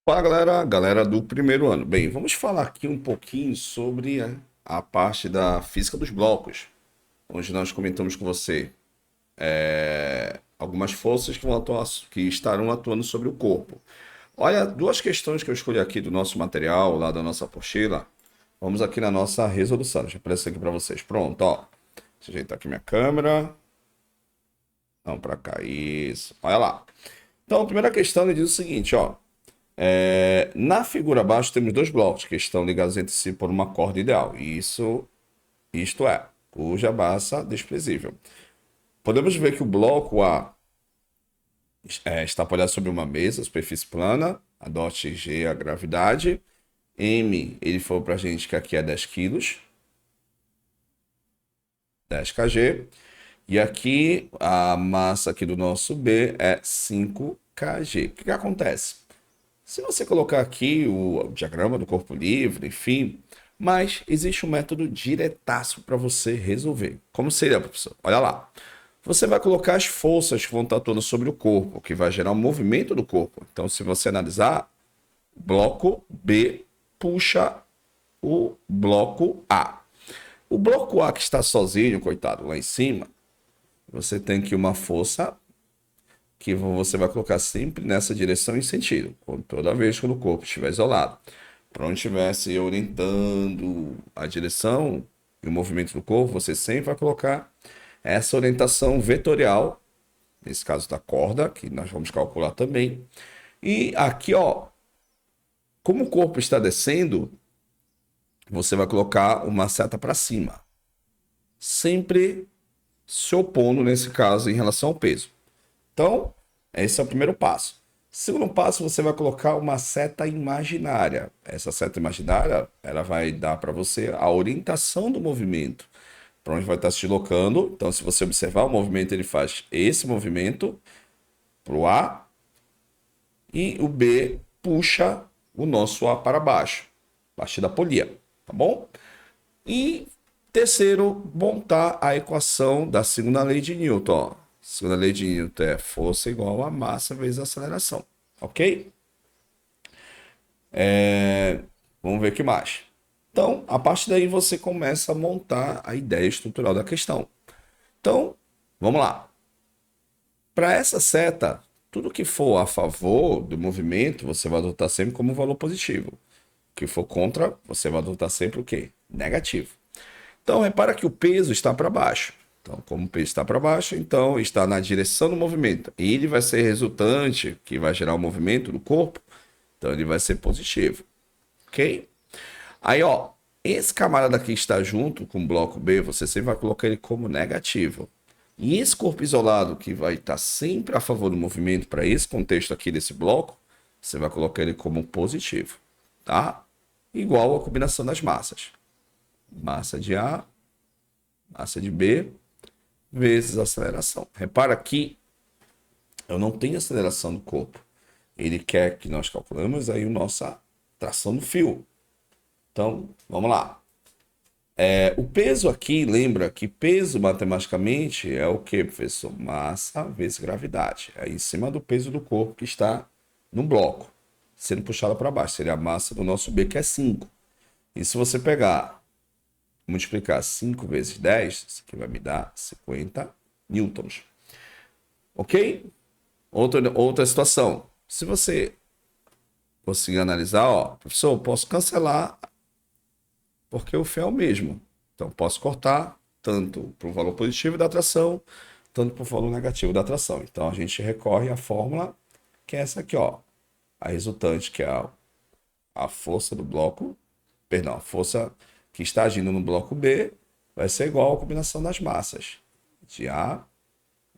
Fala galera do primeiro ano. Bem, vamos falar aqui um pouquinho sobre a parte da física dos blocos, onde nós comentamos com você algumas forças que estarão atuando sobre o corpo. Olha, duas questões que eu escolhi aqui do nosso material, lá da nossa apostila. Vamos aqui na nossa resolução. Deixa eu aparecer aqui para vocês. Pronto, ó. Deixa eu ajeitar aqui minha câmera. Vamos para cá, isso. Olha lá. Então, a primeira questão ele diz o seguinte, ó. Na figura abaixo temos dois blocos que estão ligados entre si por uma corda ideal. Isto é, cuja massa desprezível. Podemos ver que o bloco A está apoiado sobre uma mesa, superfície plana, a dot G é a gravidade, M ele falou para a gente que aqui é 10 quilos, 10 kg, e aqui a massa aqui do nosso B é 5 kg. O que acontece? Se você colocar aqui o diagrama do corpo livre, enfim, mas existe um método diretaço para você resolver. Como seria, professor? Olha lá. Você vai colocar as forças que vão estar atuando sobre o corpo, que vai gerar o movimento do corpo. Então, se você analisar, bloco B puxa o bloco A. O bloco A que está sozinho, coitado, lá em cima, você tem aqui uma força que você vai colocar sempre nessa direção e sentido, toda vez que o corpo estiver isolado. Para onde estiver se orientando a direção e o movimento do corpo, você sempre vai colocar essa orientação vetorial, nesse caso da corda, que nós vamos calcular também. E aqui, ó, como o corpo está descendo, você vai colocar uma seta para cima, sempre se opondo, nesse caso, em relação ao peso. Então, esse é o primeiro passo. Segundo passo, você vai colocar uma seta imaginária. Essa seta imaginária, ela vai dar para você a orientação do movimento, para onde vai estar se deslocando. Então, se você observar o movimento, ele faz esse movimento para o A e o B puxa o nosso A para baixo, a partir da polia, tá bom? E terceiro, montar a equação da segunda lei de Newton, ó. Segunda lei de Newton é força igual a massa vezes aceleração. Ok? Vamos ver o que mais. Então, a partir daí você começa a montar a ideia estrutural da questão. Então, vamos lá. Para essa seta, tudo que for a favor do movimento, você vai adotar sempre como valor positivo. O que for contra, você vai adotar sempre o quê? Negativo. Então, repara que o peso está para baixo. Então, como o peso está para baixo, então está na direção do movimento. E ele vai ser resultante, que vai gerar o movimento do corpo. Então, ele vai ser positivo. Ok? Aí, ó, esse camarada aqui está junto com o bloco B, você sempre vai colocar ele como negativo. E esse corpo isolado, que vai estar sempre a favor do movimento para esse contexto aqui desse bloco, você vai colocar ele como positivo. Tá? Igual a combinação das massas. Massa de A, massa de B, vezes a aceleração. Repara que eu não tenho aceleração do corpo. Ele quer que nós calculemos aí a nossa tração do fio. Então, vamos lá. O peso aqui, lembra que peso matematicamente é o que, professor? Massa vezes gravidade. É em cima do peso do corpo que está no bloco, sendo puxado para baixo. Seria a massa do nosso B, que é 5. E se você pegar, multiplicar 5 vezes 10, isso aqui vai me dar 50 newtons. Ok? Outra situação. Se você conseguir analisar, ó, professor, eu posso cancelar porque o fio é o mesmo. Então, posso cortar tanto para o valor positivo da atração, tanto para o valor negativo da atração. Então, a gente recorre à fórmula, que é essa aqui, ó. A resultante, que é a força do bloco, perdão, a força que está agindo no bloco B, vai ser igual à combinação das massas. De A,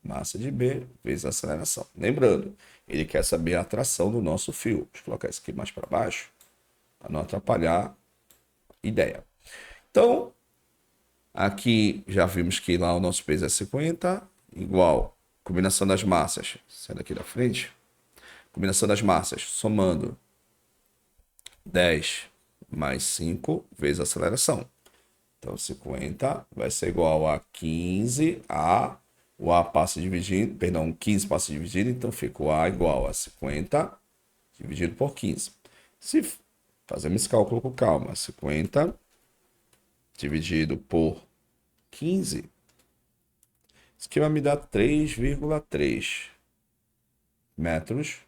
massa de B, vezes a aceleração. Lembrando, ele quer saber a atração do nosso fio. Deixa eu colocar isso aqui mais para baixo, para não atrapalhar a ideia. Então, aqui já vimos que lá o nosso peso é 50, igual combinação das massas, sai daqui da frente, combinação das massas, somando 10 mais 5 vezes a aceleração. Então, 50 vai ser igual a 15 A, o A passa dividindo, perdão, 15 passa dividido, então fica o A igual a 50 dividido por 15. Se fazemos esse cálculo com calma, 50 dividido por 15, isso aqui vai me dar 3,3 metros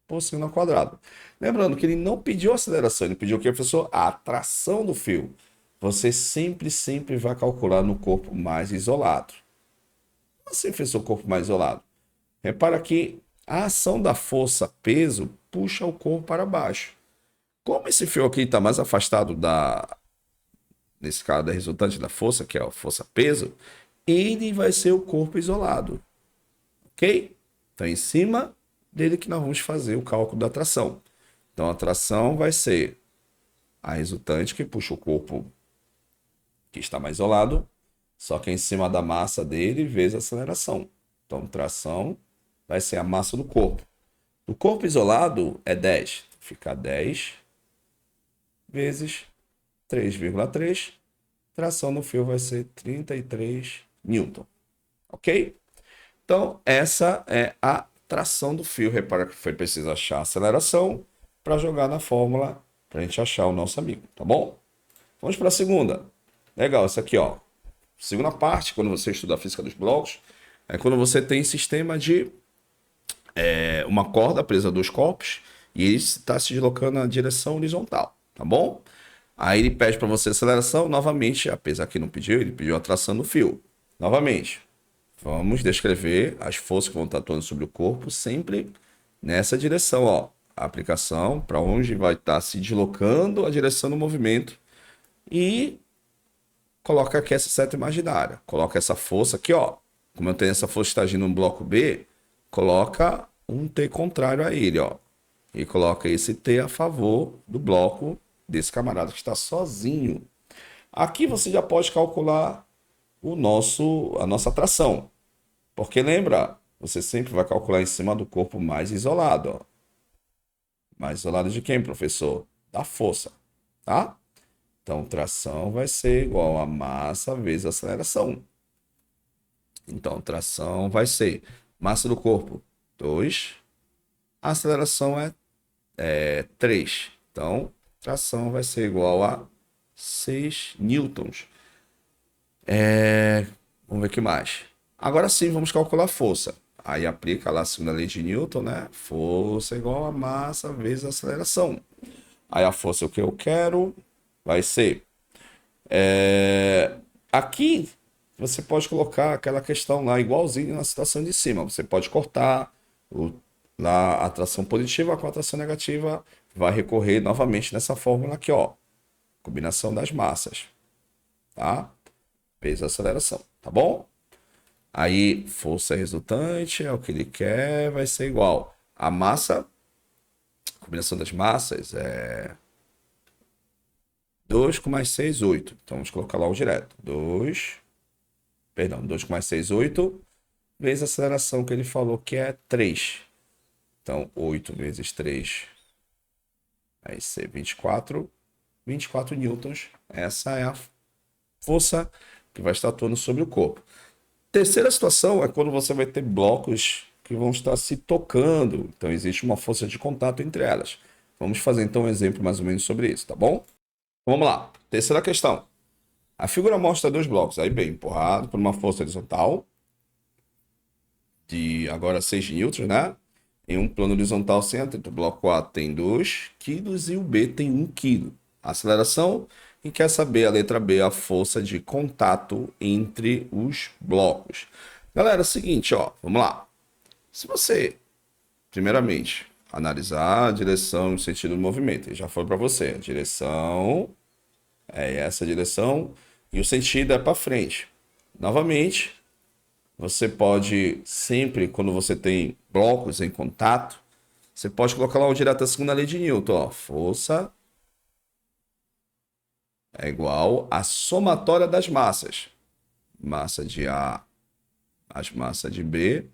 por segundo ao quadrado. Lembrando que ele não pediu aceleração, ele pediu o que, professor? A atração do fio. Você sempre vai calcular no corpo mais isolado. Como assim, professor, corpo mais isolado? Repara que a ação da força-peso puxa o corpo para baixo. Como esse fio aqui está mais afastado nesse caso, da resultante da força, que é a força-peso, ele vai ser o corpo isolado. Ok? Então, em cima dele que nós vamos fazer o cálculo da atração. Então, a atração vai ser a resultante que puxa o corpo que está mais isolado, só que é em cima da massa dele vezes a aceleração. Então, tração vai ser a massa do corpo. O corpo isolado é 10. Fica 10 vezes 3,3. Tração no fio vai ser 33 newton. Ok? Então, essa é a tração do fio. Repara que foi preciso achar a aceleração para jogar na fórmula para a gente achar o nosso amigo, tá bom? Vamos para a segunda. Legal, essa aqui, ó. Segunda parte, quando você estuda a física dos blocos, é quando você tem sistema de uma corda presa a dois corpos e ele está se deslocando na direção horizontal, tá bom? Aí ele pede para você aceleração, novamente, apesar que não pediu, ele pediu a tração do fio. Novamente, vamos descrever as forças que vão estar atuando sobre o corpo sempre nessa direção, ó. A aplicação para onde vai estar se deslocando a direção do movimento e coloca aqui essa seta imaginária. Coloca essa força aqui, ó. Como eu tenho essa força que está agindo no bloco B, coloca um T contrário a ele, ó. E coloca esse T a favor do bloco desse camarada que está sozinho. Aqui você já pode calcular a nossa tração. Porque lembra, você sempre vai calcular em cima do corpo mais isolado, ó. Mais isolado de quem, professor? Da força, tá? Então, tração vai ser igual a massa vezes a aceleração. Então, tração vai ser massa do corpo, 2. A aceleração é 3. Então, tração vai ser igual a 6 newtons. Vamos ver o que mais. Agora sim, vamos calcular a força. Aí aplica lá a segunda lei de Newton, né? Força igual a massa vezes a aceleração. Aí a força o que eu quero vai ser... Aqui você pode colocar aquela questão lá igualzinho na situação de cima. Você pode cortar lá a tração positiva com a tração negativa. Vai recorrer novamente nessa fórmula aqui, ó. Combinação das massas. Tá? Peso e aceleração. Tá bom? Aí, força resultante é o que ele quer, vai ser igual. A massa, a combinação das massas é 2 com mais 6, 8. Então, vamos colocar logo direto. 2 com mais 6, 8, vezes a aceleração que ele falou que é 3. Então, 8 vezes 3 vai ser 24. 24 newtons. Essa é a força que vai estar atuando sobre o corpo. Terceira situação é quando você vai ter blocos que vão estar se tocando. Então, existe uma força de contato entre elas. Vamos fazer então um exemplo mais ou menos sobre isso, tá bom? Vamos lá. Terceira questão. A figura mostra dois blocos, aí bem, empurrado por uma força horizontal de agora 6 newtons, né? Em um plano horizontal cêntrico, o bloco A tem 2 quilos e o B tem 1 quilo. Aceleração, e quer saber a letra B, a força de contato entre os blocos. Galera, é o seguinte, ó, vamos lá. Se você, primeiramente, analisar a direção e o sentido do movimento, já foi para você, a direção é essa direção e o sentido é para frente. Novamente, você pode sempre, quando você tem blocos em contato, você pode colocar lá direto a segunda lei de Newton, ó, força é igual à somatória das massas. Massa de A mais massa de B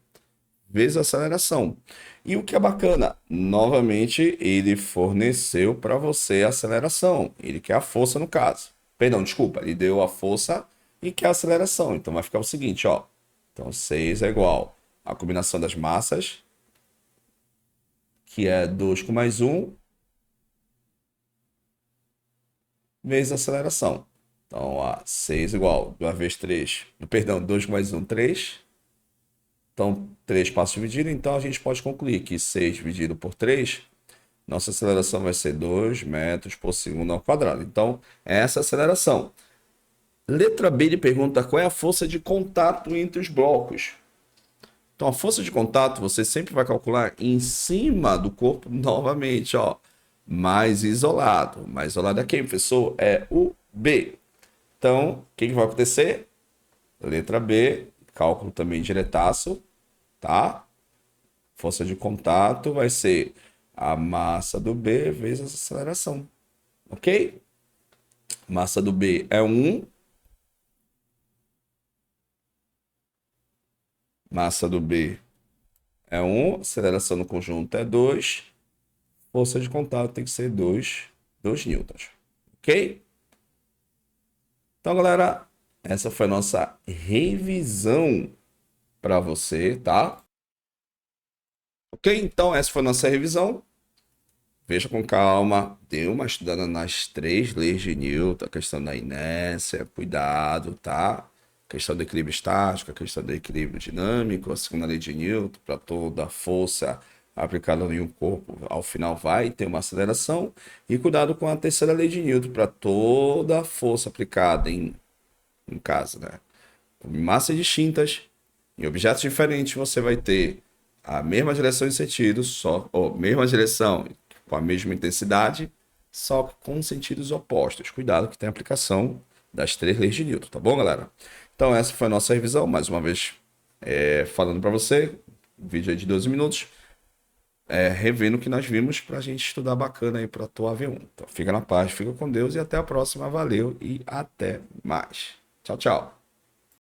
vezes a aceleração. E o que é bacana, novamente, ele forneceu para você a aceleração. Ele quer a força no caso. Perdão, desculpa, ele deu a força e quer a aceleração. Então vai ficar o seguinte, ó. Então 6 é igual à combinação das massas, que é 2 com mais 1, vezes a aceleração. Então, 6 igual 2 vezes 3, perdão, 2 mais 1, 3. Então, 3 passos divididos. Então, a gente pode concluir que 6 dividido por 3, nossa aceleração vai ser 2 metros por segundo ao quadrado. Então, essa é a aceleração. Letra B, ele pergunta qual é a força de contato entre os blocos. Então, a força de contato você sempre vai calcular em cima do corpo novamente, ó. Mais isolado. Mais isolado é quem, professor? É o B. Então, o que vai acontecer? Letra B, cálculo também diretaço, tá? Força de contato vai ser a massa do B vezes a aceleração, ok? Massa do B é 1. Massa do B é 1. Aceleração no conjunto é 2. Força de contato tem que ser 2 newtons, ok? Então, galera, essa foi a nossa revisão para você, tá? Ok? Então, essa foi a nossa revisão. Veja com calma, dê uma estudada nas 3 leis de Newton, a questão da inércia, cuidado, tá? Questão do equilíbrio estático, a questão do equilíbrio dinâmico, a segunda lei de Newton, para toda a força aplicada em um corpo, ao final vai ter uma aceleração. E cuidado com a terceira lei de Newton, para toda a força aplicada em casa, né? Em massas distintas, em objetos diferentes, você vai ter a mesma direção e sentido, só, ou mesma direção com a mesma intensidade, só com sentidos opostos. Cuidado que tem a aplicação das 3 leis de Newton, tá bom, galera? Então essa foi a nossa revisão, mais uma vez falando para você, um vídeo aí de 12 minutos, revendo o que nós vimos para a gente estudar bacana aí para a tua AV1. Então fica na paz, fica com Deus e até a próxima, valeu e até mais. Tchau, tchau.